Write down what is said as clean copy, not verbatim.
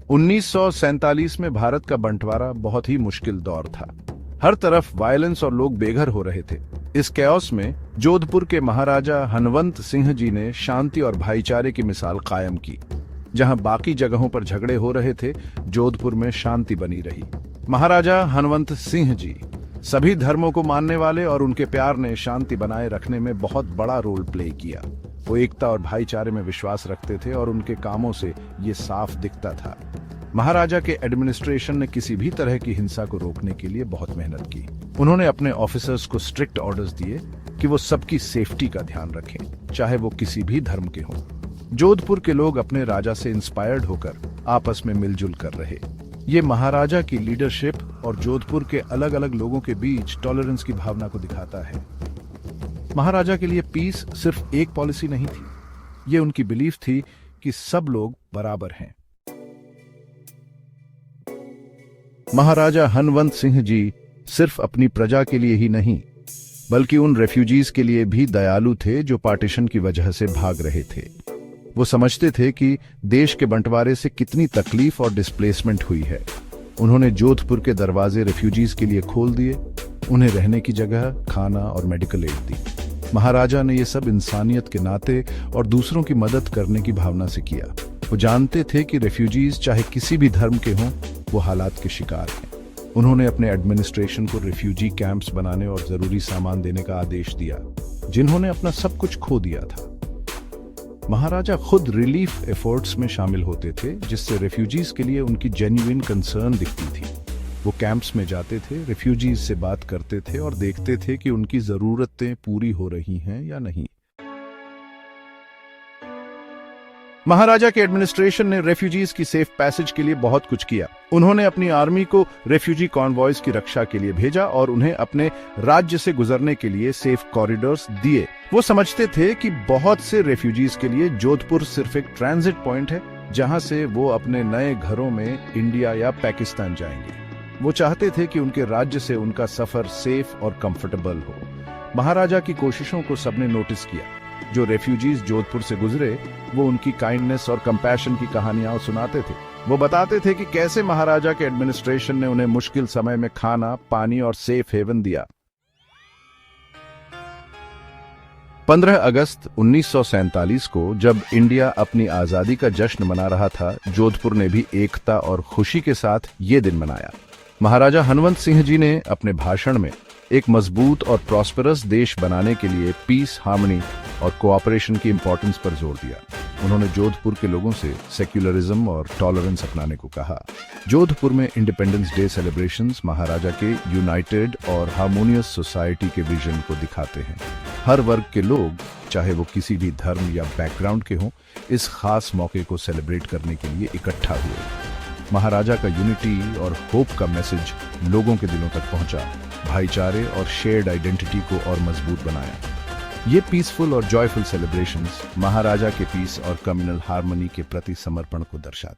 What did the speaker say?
1947 में भारत का बंटवारा बहुत ही मुश्किल दौर था। हर तरफ वायलेंस और लोग बेघर हो रहे थे। इस कैओस में जोधपुर के महाराजा हनवंत सिंह जी ने शांति और भाईचारे की मिसाल कायम की। जहां बाकी जगहों पर झगड़े हो रहे थे, जोधपुर में शांति बनी रही। महाराजा हनवंत सिंह जी सभी धर्मों को मानने वाले और उनके प्यार ने शांति बनाए रखने में बहुत बड़ा रोल प्ले किया। वो एकता और भाईचारे में विश्वास रखते थे और उनके कामों से ये साफ दिखता था। महाराजा के एडमिनिस्ट्रेशन ने किसी भी तरह की हिंसा को रोकने के लिए बहुत मेहनत की। उन्होंने अपने ऑफिसर्स को स्ट्रिक्ट ऑर्डर्स दिए कि वो सबकी सेफ्टी का ध्यान रखें, चाहे वो किसी भी धर्म के हों। जोधपुर के लोग अपने राजा से इंस्पायर्ड होकर आपस में मिलजुल कर रहे। ये महाराजा की लीडरशिप और जोधपुर के अलग अलग लोगों के बीच टॉलरेंस की भावना को दिखाता है। महाराजा के लिए पीस सिर्फ एक पॉलिसी नहीं थी, ये उनकी बिलीफ थी कि सब लोग बराबर हैं। महाराजा हनवंत सिंह जी सिर्फ अपनी प्रजा के लिए ही नहीं, बल्कि उन रेफ्यूजीज के लिए भी दयालु थे जो पार्टीशन की वजह से भाग रहे थे। वो समझते थे कि देश के बंटवारे से कितनी तकलीफ और डिस्प्लेसमेंट हुई है। उन्होंने जोधपुर के दरवाजे रेफ्यूजीज के लिए खोल दिए, उन्हें रहने की जगह, खाना और मेडिकल एड दी। महाराजा ने ये सब इंसानियत के नाते और दूसरों की मदद करने की भावना से किया। वो जानते थे कि रेफ्यूजीज चाहे किसी भी धर्म के हों, वो हालात के शिकार हैं। उन्होंने अपने एडमिनिस्ट्रेशन को रेफ्यूजी कैंप्स बनाने और जरूरी सामान देने का आदेश दिया, जिन्होंने अपना सब कुछ खो दिया था। महाराजा खुद रिलीफ एफर्ट्स में शामिल होते थे, जिससे रेफ्यूजीज के लिए उनकी जेन्युइन कंसर्न दिखती थी। वो कैंप्स में जाते थे, रेफ्यूजीज से बात करते थे और देखते थे कि उनकी जरूरतें पूरी हो रही हैं या नहीं। महाराजा के एडमिनिस्ट्रेशन ने रेफ्यूजीज की सेफ पैसेज के लिए बहुत कुछ किया। उन्होंने अपनी आर्मी को रेफ्यूजी कॉन्वॉयज की रक्षा के लिए भेजा और उन्हें अपने राज्य से गुजरने के लिए सेफ कॉरिडोर्स दिए। वो समझते थे कि बहुत से रेफ्यूजीज के लिए जोधपुर सिर्फ एक ट्रांजिट पॉइंट है, जहां से वो अपने नए घरों में इंडिया या पाकिस्तान जाएंगे। वो चाहते थे कि उनके राज्य से उनका सफर सेफ और कंफर्टेबल हो। महाराजा की कोशिशों को सबने नोटिस किया। जो रेफ्यूजीज जोधपुर से गुजरे, वो उनकी काइंडनेस और कंपैशन की कहानियां सुनाते थे। वो बताते थे कि कैसे महाराजा के एडमिनिस्ट्रेशन ने उन्हें मुश्किल समय में खाना, पानी और सेफ हेवन दिया। 15 अगस्त 1947 को जब इंडिया अपनी आजादी का जश्न मना रहा था, जोधपुर ने भी एकता और खुशी के साथ ये दिन मनाया। महाराजा हनवंत सिंह जी ने अपने भाषण में एक मजबूत और प्रॉस्पेरस देश बनाने के लिए पीस, हार्मनी और कोऑपरेशन की इंपॉर्टेंस पर जोर दिया। उन्होंने जोधपुर के लोगों से सेक्युलरिज्म और टॉलरेंस अपनाने को कहा। जोधपुर में इंडिपेंडेंस डे सेलिब्रेशंस महाराजा के यूनाइटेड और हार्मोनियस सोसाइटी के विजन को दिखाते हैं। हर वर्ग के लोग, चाहे वो किसी भी धर्म या बैकग्राउंड के हों, इस खास मौके को सेलिब्रेट करने के लिए इकट्ठा हुए। महाराजा का यूनिटी और होप का मैसेज लोगों के दिलों तक पहुंचा, भाईचारे और शेयर्ड आइडेंटिटी को और मजबूत बनाया। ये पीसफुल और जॉयफुल सेलिब्रेशंस महाराजा के पीस और कम्युनल हार्मनी के प्रति समर्पण को दर्शाते